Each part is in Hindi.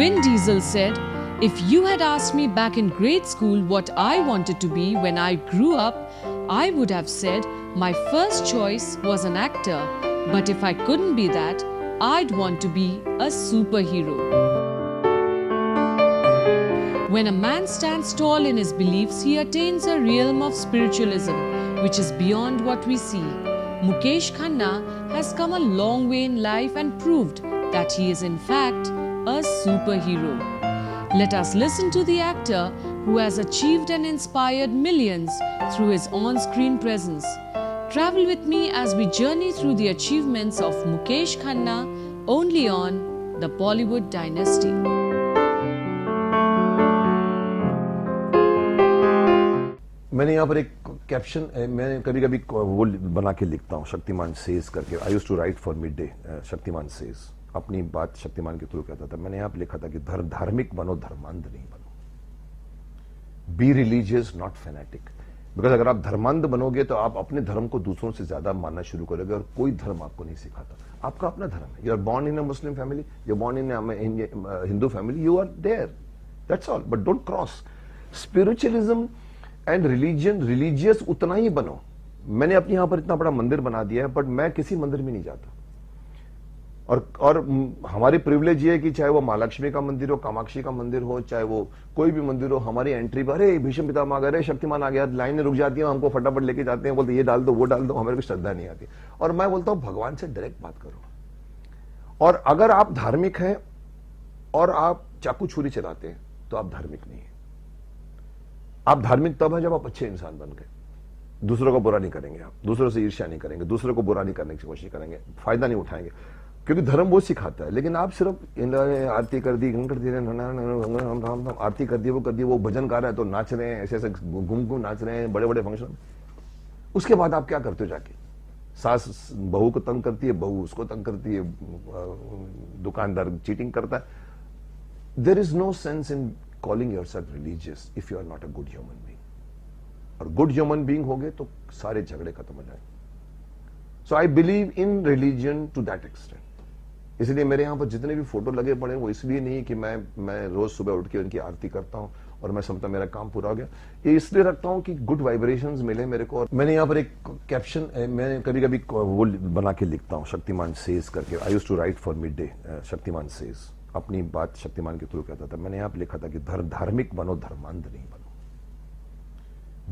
Vin Diesel said, "If you had asked me back in grade school what I wanted to be when I grew up, I would have said my first choice was an actor. But if I couldn't be that, I'd want to be a superhero." When a man stands tall in his beliefs, he attains a realm of spiritualism which is beyond what we see. Mukesh Khanna has come a long way in life and proved that he is in fact a superhero. Let us listen to the actor who has achieved and inspired millions through his on-screen presence. Travel with me as we journey through the achievements of Mukesh Khanna only on the Bollywood Dynasty. मैंने यहाँ पर एक कैप्शन मैं कभी कभी वो बना के लिखता हूँ, शक्तिमान सेज करके। I used to write for mid day Shaktimaan says, अपनी बात शक्तिमान के थ्रू कहता था। मैंने यहाँ पे लिखा था कि धार्मिक बनो, धर्मांध नहीं बनो। Be religious not fanatic. Because अगर आप धर्मांध बनोगे तो आप अपने धर्म को दूसरों से ज्यादा मानना शुरू करोगे और कोई धर्म आपको नहीं सिखाता। आपका अपना धर्म है। You are born in a Muslim family, you are born in Hindu family, you are there, that's all. But don't cross. Spiritualism and religion, religious उतना ही बनो। मैंने अपने यहां पर इतना बड़ा मंदिर बना दिया है, बट मैं किसी मंदिर में नहीं जाता। और हमारी प्रिविलेज ये है कि चाहे वो महालक्ष्मी का मंदिर हो, कामाक्षी का मंदिर हो, चाहे वो कोई भी मंदिर हो, हमारी एंट्री पर अरे भीष्म पितामह आ गए, शक्तिमान आ गया, लाइनें रुक जाती हैं, हमको फटाफट लेके जाते हैं, बोलते ये डाल दो वो डाल दो, हमें कोई श्रद्धा नहीं आती। और मैं बोलता हूं भगवान से डायरेक्ट बात करो। और अगर आप धार्मिक हैं और आप चाकू छुरी चलाते हैं तो आप धार्मिक नहीं है। आप धार्मिक तब है जब आप अच्छे इंसान बन गए। दूसरों को बुरा नहीं करेंगे, आप दूसरों से ईर्ष्या नहीं करेंगे, दूसरों को बुरा नहीं करने की कोशिश करेंगे, फायदा नहीं उठाएंगे, क्योंकि धर्म वो सिखाता है। लेकिन आप सिर्फ आरती कर दी, आरती कर दी, वो भजन गा रहा है तो नाच रहे हैं, ऐसे ऐसे घूम नाच रहे हैं, बड़े बड़े फंक्शन। उसके बाद आप क्या करते हो जाके? सास बहू को तंग करती है, बहू उसको तंग करती है, दुकानदार चीटिंग करता है। There is no sense in calling yourself religious if you are not a good human being. और good human being होगे तो सारे झगड़े खत्म हो जाएंगे। So I believe in religion to that extent. इसलिए मेरे यहाँ पर जितने भी फोटो लगे पड़े वो इसलिए नहीं कि मैं रोज सुबह उठ के उनकी आरती करता हूँ और मैं समझता मेरा काम पूरा हो गया। ये इसलिए रखता हूँ कि गुड वाइब्रेशंस मिले मेरे को। और मैंने यहाँ पर एक कैप्शन मैं कभी कभी वो बना के लिखता हूँ, शक्तिमान सेज करके। I used to write for mid day Shaktimaan says, अपनी बात शक्तिमान के थ्रू कहता था। मैंने यहां पे लिखा था कि धार्मिक बनो, धर्मांध नहीं बनो।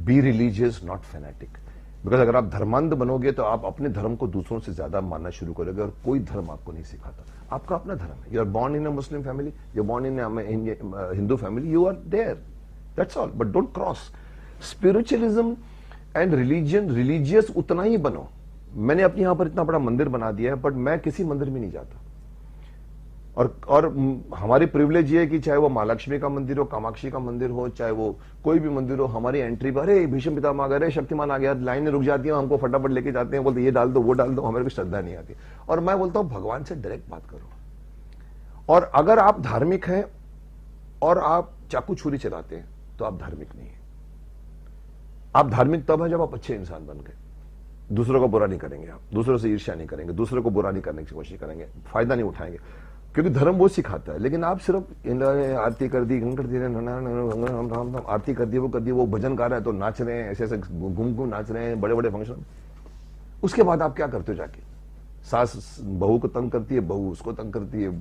Be religious not fanatic. Because अगर आप धर्मांध बनोगे तो आप अपने धर्म को दूसरों से ज्यादा मानना शुरू करोगे और कोई धर्म आपको नहीं सिखाता। आपका अपना धर्म है। You are born in a Muslim family, you are born in Hindu family, you are there, that's all. But don't cross. Spiritualism and religion, religious उतना ही बनो। मैंने अपने यहां पर इतना बड़ा मंदिर बना दिया है, बट मैं किसी मंदिर में नहीं जाता। और हमारी प्रिविलेज ये है कि चाहे वो महालक्ष्मी का मंदिर हो, कामाक्षी का मंदिर हो, चाहे वो कोई भी मंदिर हो, हमारी एंट्री पर अरे भीष्म पितामह आ गए, शक्तिमान आ गया, लाइनें रुक जाती हैं, हमको फटाफट लेके जाते हैं, बोलते ये डाल दो वो डाल दो, हमें कोई श्रद्धा नहीं आती। और मैं बोलता हूं भगवान से डायरेक्ट बात करो। और अगर आप धार्मिक हैं और आप चाकू छुरी चलाते हैं तो आप धार्मिक नहीं है। आप धार्मिक तब है जब आप अच्छे इंसान बन गए। दूसरों को बुरा नहीं करेंगे, आप दूसरों से ईर्ष्या नहीं करेंगे, दूसरों को बुरा नहीं करने की कोशिश करेंगे, फायदा नहीं उठाएंगे, क्योंकि धर्म वो सिखाता है। लेकिन आप सिर्फ आरती कर दी, आरती कर दी, वो भजन गा रहा है तो नाच रहे हैं, ऐसे ऐसे घूम नाच रहे हैं, बड़े बड़े फंक्शन। उसके बाद आप क्या करते हो जाके? सास बहू को तंग करती है, बहू उसको तंग करती है,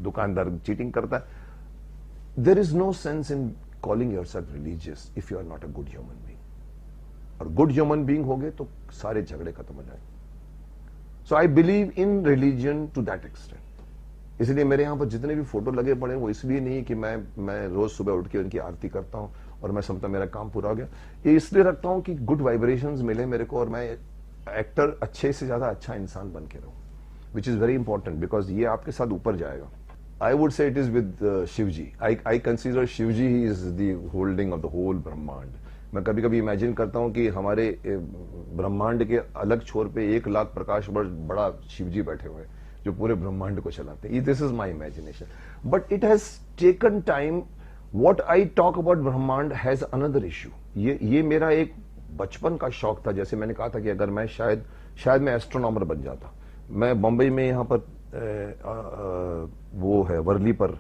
दुकानदार चीटिंग करता है। There is no sense in calling yourself religious if you are not a good human being. और गुड ह्यूमन बीइंग होगे तो सारे झगड़े खत्म हो जाएंगे। So I believe in religion to that extent. इसलिए मेरे यहाँ पर जितने भी फोटो लगे पड़े वो इसलिए नहीं कि मैं रोज सुबह उठ के उनकी आरती करता हूँ और मैं समझता मेरा काम पूरा हो गया। ये इसलिए रखता हूँ कि गुड वाइब्रेशंस मिले मेरे को और मैं एक्टर अच्छे से ज्यादा अच्छा इंसान बन के रहूं, which is very important because ये आपके साथ ऊपर जाएगा। I would say it is with Shiv ji. I consider Shiv ji he is the holding of the whole ब्रह्मांड। मैं कभी कभी इमेजिन करता हूं कि हमारे ब्रह्मांड के अलग छोर पे 1 लाख प्रकाश वर्ष बड़ा शिव जी बैठे हुए हैं जो पूरे ब्रह्मांड को चलाते हैं। This is my imagination but it has taken time. What I talk about ब्रह्मांड हैज अनदर इश्यू। ये मेरा एक बचपन का शौक था। जैसे मैंने कहा था कि अगर मैं शायद मैं एस्ट्रोनॉमर बन जाता। मैं बंबई में यहाँ पर वो है वर्ली पर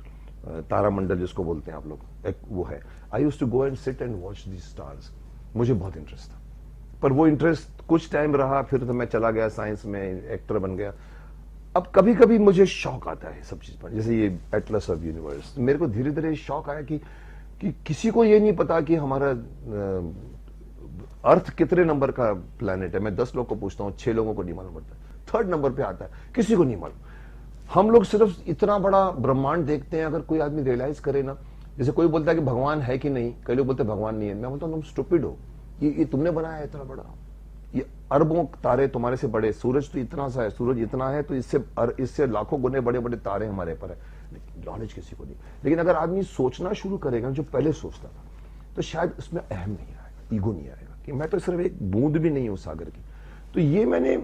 तारामंडल जिसको बोलते हैं आप लोग, एक वो है। I used to go and sit and watch the stars. मुझे बहुत इंटरेस्ट था, पर वो इंटरेस्ट कुछ टाइम रहा, फिर तो मैं चला गया साइंस में, एक्टर बन गया। अब कभी कभी मुझे शौक आता है सब चीज पर, जैसे ये एटलस ऑफ यूनिवर्स, मेरे को धीरे धीरे शौक आया कि किसी को ये नहीं पता कि हमारा अर्थ कितने नंबर का प्लेनेट है। मैं 10 लोग को पूछता हूं, 6 लोगों को नहीं मालूम पड़ता, 3rd नंबर पे आता है, किसी को नहीं मालूम। हम लोग सिर्फ इतना बड़ा ब्रह्मांड देखते हैं। अगर कोई आदमी रियलाइज करे ना, जैसे कोई बोलता है कि भगवान है कि नहीं, कई लोग बोलते हैं भगवान नहीं है, मैं बोलता हूं तुम स्टूपिड हो, ये तुमने बनाया है इतना बड़ा, ये अरबों तारे तुम्हारे से बड़े, सूरज तो इतना सा है, सूरज इतना है, तो इससे लाखों गुने बड़े बड़े तारे हमारे पर है। नॉलेज किसी को नहीं। लेकिन अगर आदमी सोचना शुरू करेगा, जो पहले सोचता था, तो शायद उसमें अहम नहीं आएगा, ईगो नहीं आएगा कि मैं तो सिर्फ एक बूंद भी नहीं हूं सागर की। तो ये मैंने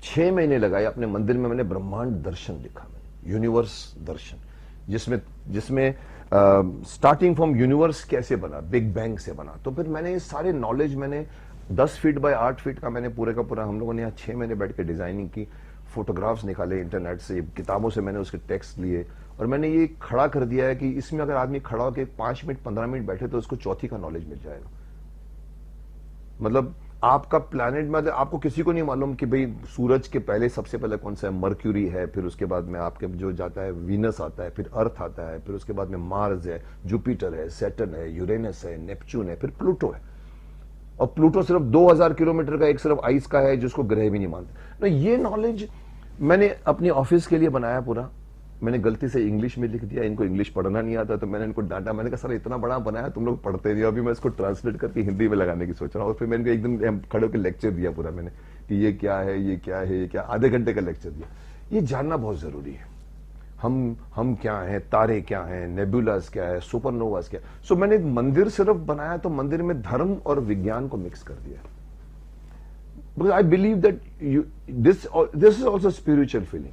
6 महीने लगाए अपने मंदिर में, मैंने ब्रह्मांड दर्शन लिखा, मैंने यूनिवर्स दर्शन, जिसमें स्टार्टिंग फ्रॉम यूनिवर्स कैसे बना, बिग बैंग से बना। तो फिर मैंने ये सारे नॉलेज मैंने 10 फीट बाय 8 फीट का मैंने पूरे का पूरा, हम लोगों ने यहाँ 6 महीने बैठ के डिजाइनिंग की, फोटोग्राफ्स निकाले इंटरनेट से, किताबों से मैंने उसके टेक्स्ट लिए, और मैंने ये खड़ा कर दिया है कि इसमें अगर आदमी खड़ा होकर 5 मिनट 15 मिनट बैठे तो उसको चौथी का नॉलेज मिल जाएगा। मतलब आपका प्लैनेट में आपको किसी को नहीं मालूम कि भाई सूरज के पहले सबसे पहले कौन सा है, मर्क्यूरी है, फिर उसके बाद में आपके जो जाता है वीनस आता है, फिर अर्थ आता है, फिर उसके बाद में मार्स है, जुपिटर है, सैटर्न है, यूरेनस है, नेपच्यून है, फिर प्लूटो है। और प्लूटो सिर्फ 2000 किलोमीटर का एक सिर्फ आइस का है, जिसको ग्रह भी नहीं मानते। तो ये नॉलेज मैंने अपनी ऑफिस के लिए बनाया पूरा। मैंने गलती से इंग्लिश में लिख दिया, इनको इंग्लिश पढ़ना नहीं आता, तो मैंने इनको डांटा। मैंने कहा सर इतना बड़ा बनाया, तुम लोग पढ़ते नहीं हो। अभी मैं इसको ट्रांसलेट करके हिंदी में लगाने की सोच रहा हूँ। और फिर मैंने एक दिन खड़े होकर लेक्चर दिया पूरा मैंने, कि ये क्या है, ये क्या है, ये क्या, आधे घंटे का लेक्चर दिया। ये जानना बहुत जरूरी है, हम क्या हैं, तारे क्या हैं, नेबुलास क्या है, सुपरनोवास क्या है। सो मैंने मंदिर सिर्फ बनाया तो मंदिर में धर्म और विज्ञान को मिक्स कर दिया, because I believe that this is also spiritual feeling.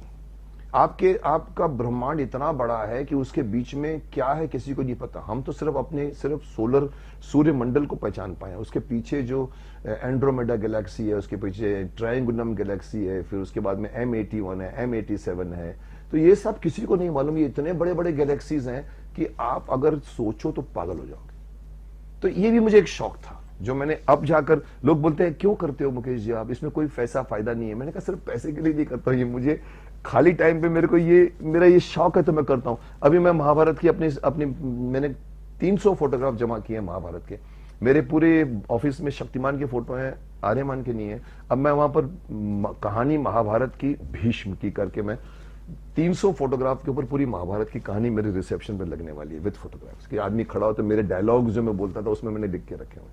आपका ब्रह्मांड इतना बड़ा है कि उसके बीच में क्या है किसी को नहीं पता। हम तो सिर्फ सोलर सूर्य मंडल को पहचान पाए, उसके पीछे जो एंड्रोमेडा गैलेक्सी है, उसके पीछे ट्रायंगुलम गैलेक्सी है, फिर उसके बाद में M81 है, M87 है। तो ये सब किसी को नहीं मालूम। ये इतने बड़े बड़े गैलेक्सीज हैं कि आप अगर सोचो तो पागल हो जाओगे। तो ये भी मुझे एक शौक था, जो मैंने अब जाकर, लोग बोलते हैं क्यों करते हो मुकेश जी आप, इसमें कोई पैसा फायदा नहीं है। मैंने कहा सिर्फ पैसे के लिए नहीं करता हूं, ये मुझे खाली टाइम पे मेरा ये शौक है तो मैं करता हूं। अभी मैं महाभारत की अपनी मैंने 300 फोटोग्राफ जमा किए हैं महाभारत के। मेरे पूरे ऑफिस में शक्तिमान की फोटो है, आर्यमान की नहीं है। अब मैं वहां पर कहानी महाभारत की, भीष्म की करके मैं 300 फोटोग्राफ के ऊपर पूरी महाभारत की कहानी मेरे रिसेप्शन पे लगने वाली है विद फोटोग्राफ्स। कि आदमी खड़ा हो तो मेरे डायलॉग जो मैं बोलता था उसमें मैंने लिख के रखे हुए,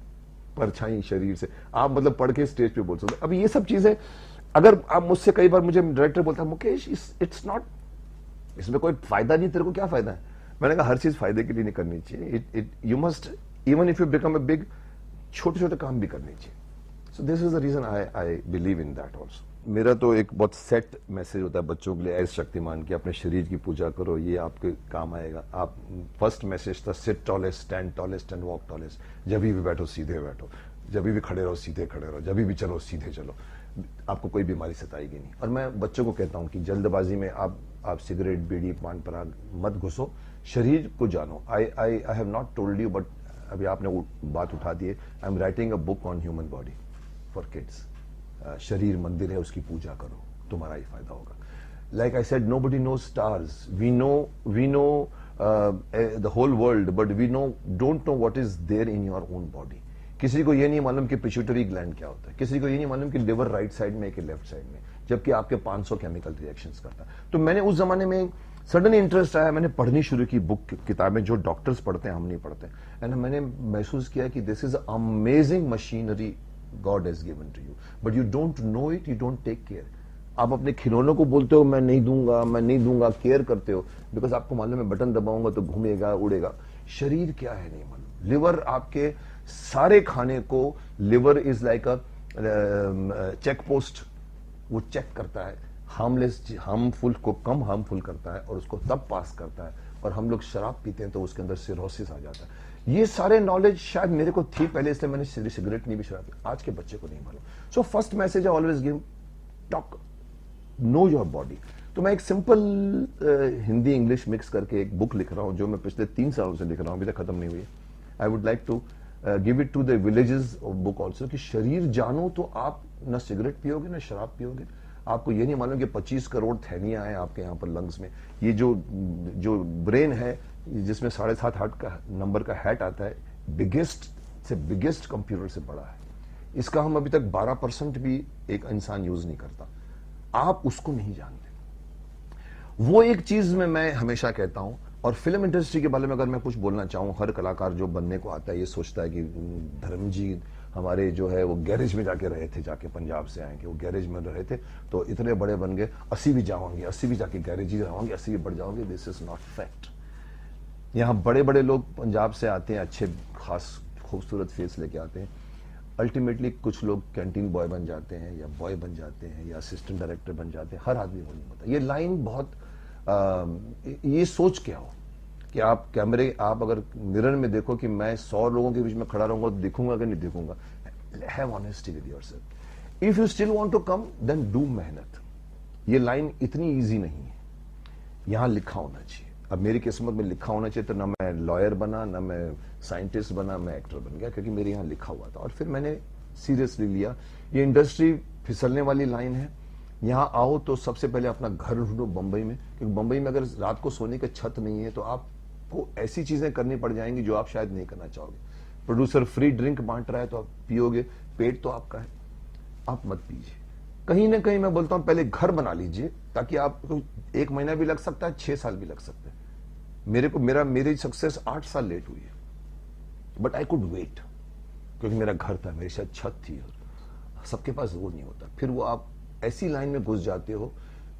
परछाई शरीर से, आप मतलब पढ़ के स्टेज पे बोल सकते। अब ये सब चीजें अगर आप मुझसे, कई बार मुझे डायरेक्टर बोलता है मुकेश इट्स नॉट, इसमें कोई फायदा नहीं, तेरे को क्या फायदा है। मैंने कहा हर चीज फायदे के लिए नहीं करनी चाहिए। You must, even if you become a big, छोटे छोटे काम भी करने चाहिए। So this is the reason I believe in that also. मेरा तो एक बहुत सेट मैसेज होता है बच्चों के लिए, एज शक्तिमान की, अपने शरीर की पूजा करो, ये आपके काम आएगा। आप फर्स्ट मैसेज था sit tallest, and walk tallest. जब भी बैठो सीधे बैठो, जब भी खड़े रहो सीधे खड़े रहो, जब भी चलो सीधे चलो, आपको कोई बीमारी सताएगी नहीं। और मैं बच्चों को कहता हूं कि जल्दबाजी में आप सिगरेट, बीड़ी, पान पराग मत घुसो, शरीर को जानो। I have not told you, but अभी आपने बात उठा दी है। I am writing a book on human body for kids. शरीर मंदिर है, उसकी पूजा करो, तुम्हारा ही फायदा होगा। Like I said, nobody knows stars, we know the whole world, but we don't know what is there in your own body. किसी को ये नहीं मालूम कि पिट्यूटरी ग्लैंड क्या होता है, किसी को ये नहीं मालूम कि लिवर राइट साइड में है कि लेफ्ट साइड में, जबकि आपके 500 केमिकल रिएक्शंस करता है। तो मैंने उस जमाने में सडन इंटरेस्ट आया, मैंने पढ़नी शुरू की बुक, किताबें जो डॉक्टर्स पढ़ते हैं हम नहीं पढ़ते। एंड मैंने महसूस किया कि this is amazing machinery God has given to you, but you don't know it, you don't take care. आप अपने खिलौनों को बोलते हो मैं नहीं दूंगा, केयर करते हो, बिकॉज आपको मालूम है बटन दबाऊंगा तो घूमेगा, उड़ेगा। शरीर क्या है नहीं मालूम। लिवर आपके सारे खाने को, liver is like a check post, वो चेक करता है, हार्मफुल को कम हार्मफुल करता है और उसको तब पास करता है। और हम लोग शराब पीते हैं तो उसके अंदर सिरोसिस आ जाता है। ये सारे नॉलेज शायद मेरे को थी पहले, इसलिए मैंने सिगरेट नहीं भी, शराब पी। आज के बच्चे को नहीं मालूम। So first message I always give, talk, know your body. तो मैं एक सिंपल हिंदी इंग्लिश मिक्स करके एक बुक लिख रहा हूं, जो मैं पिछले 3 सालों से लिख रहा हूं, अभी तक खत्म नहीं हुई है। I would like to give it to the villages of book also, कि शरीर जानो तो आप न सिगरेट पियोगे न शराब पियोगे, आपको ये नहीं मालूम कि 25 करोड़ थैलियां हैं आपके यहाँ पर लंग्स में। ये जो ब्रेन है जिसमें 7.5 हार्ट का नंबर का हैट आता है, बिगेस्ट कंप्यूटर से बड़ा है। इसका हम अभी तक 12% भी एक इंसान यूज नहीं करता। आप उसको नहीं जानते। वो एक चीज में मैं हमेशा कहता हूं, और फिल्म इंडस्ट्री के बारे में अगर मैं कुछ बोलना चाहूं, हर कलाकार जो बनने को आता है ये सोचता है कि धर्म जी हमारे जो है वो गैरेज में जाके रहे थे, जाके पंजाब से आए कि वो गैरेज में रहे थे तो इतने बड़े बन गए, 80 भी जाओगे, 80 भी जाके गैरेज ही रहोगे, 80 भी बढ़ जाओगे। This is not fact. यहाँ बड़े बड़े लोग पंजाब से आते हैं, अच्छे खास खूबसूरत फेस लेके आते हैं, अल्टीमेटली कुछ लोग कैंटीन बॉय बन जाते हैं या बॉय बन जाते हैं या असिस्टेंट डायरेक्टर बन जाते हैं। हर आदमी को नहीं होता। ये लाइन बहुत ये सोच क्या हो कि आप अगर मिरर में देखो कि मैं 100 लोगों के बीच में खड़ा रहूंगा तो दिखूंगा कि नहीं दिखूंगा। Have honesty with yourself. If you still want to come then do मेहनत। ये लाइन इतनी इजी नहीं है, यहां लिखा होना चाहिए। अब मेरी किस्मत में लिखा होना चाहिए तो ना मैं लॉयर बना, ना मैं साइंटिस्ट बना, मैं एक्टर बन गया, क्योंकि मेरे यहां लिखा हुआ था। और फिर मैंने सीरियसली लिया। ये इंडस्ट्री फिसलने वाली लाइन है। यहां आओ तो सबसे पहले अपना घर ढूंढो बंबई में, क्योंकि बंबई में अगर रात को सोने का छत नहीं है तो आपको ऐसी चीजें करनी पड़ जाएंगी जो आप शायद नहीं करना चाहोगे। प्रोड्यूसर फ्री ड्रिंक बांट रहा है तो आप पियोगे, पेट तो आपका है, आप मत पीजिए। कहीं ना कहीं मैं बोलता हूं पहले घर बना लीजिए, ताकि आपको 1 महीना भी लग सकता है, 6 साल भी लग सकते हैं। मेरी सक्सेस 8 साल लेट हुई है, बट आई कुड वेट, क्योंकि मेरा घर था, मेरी शायद छत थी। और सबके पास वो नहीं होता। फिर वो आप ऐसी लाइन में घुस जाते हो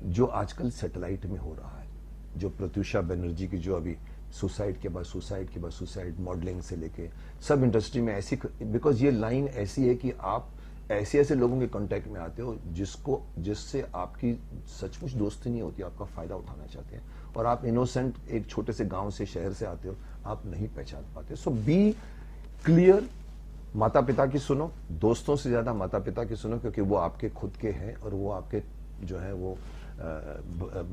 जो आजकल सैटेलाइट में हो रहा है, जो प्रत्युषा बनर्जी की जो अभी सुसाइड के बाद सुसाइड मॉडलिंग से लेके सब इंडस्ट्री में ऐसी, बिकॉज ये लाइन ऐसी है कि आप ऐसे लोगों के कांटेक्ट में आते हो जिससे आपकी सचमुच दोस्ती नहीं होती, आपका फायदा उठाना चाहते हैं, और आप इनोसेंट एक छोटे से गांव से शहर से आते हो, आप नहीं पहचान पाते। सो बी क्लियर। माता पिता की सुनो, दोस्तों से ज्यादा माता पिता की सुनो, क्योंकि वो आपके खुद के हैं और वो आपके जो है वो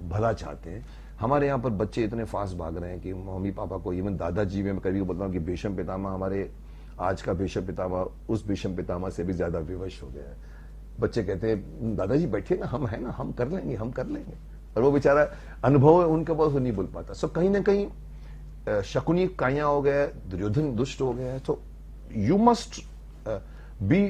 भला चाहते हैं। हमारे यहाँ पर बच्चे इतने फास्ट भाग रहे हैं कि मम्मी पापा को, इवन दादाजी में कभी बोलता हूँ कि भीष्म पितामह हमारे आज का भीष्म पितामह उस भीष्म पितामह से भी ज्यादा विवश हो गया है। बच्चे कहते हैं दादाजी बैठिए ना, हम है ना, हम कर लेंगे। और वो बेचारा अनुभव है उनके पास, वो नहीं बोल पाता। सो कहीं ना कहीं शकुनी काया हो गया, दुर्योधन दुष्ट हो गया है। तो you must be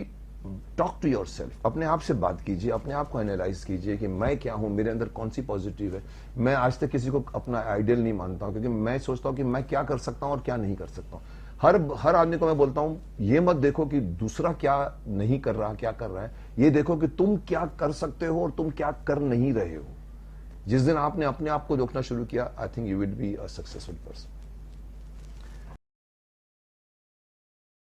talk to yourself. अपने आप से बात कीजिए, अपने आप को एनालाइज कीजिए कि मैं क्या हूं, मेरे अंदर कौन सी पॉजिटिव है। मैं आज तक किसी को अपना आइडियल नहीं मानता हूं, क्योंकि मैं सोचता हूं कि मैं क्या कर सकता हूं और क्या नहीं कर सकता हूं। हर आदमी को मैं बोलता हूं, ये मत देखो कि दूसरा क्या नहीं कर रहा, क्या कर रहा है, ये देखो कि तुम क्या कर सकते हो और तुम क्या कर नहीं रहे हो। जिस दिन आपने अपने आप को देखना शुरू किया, I think you will be a successful person.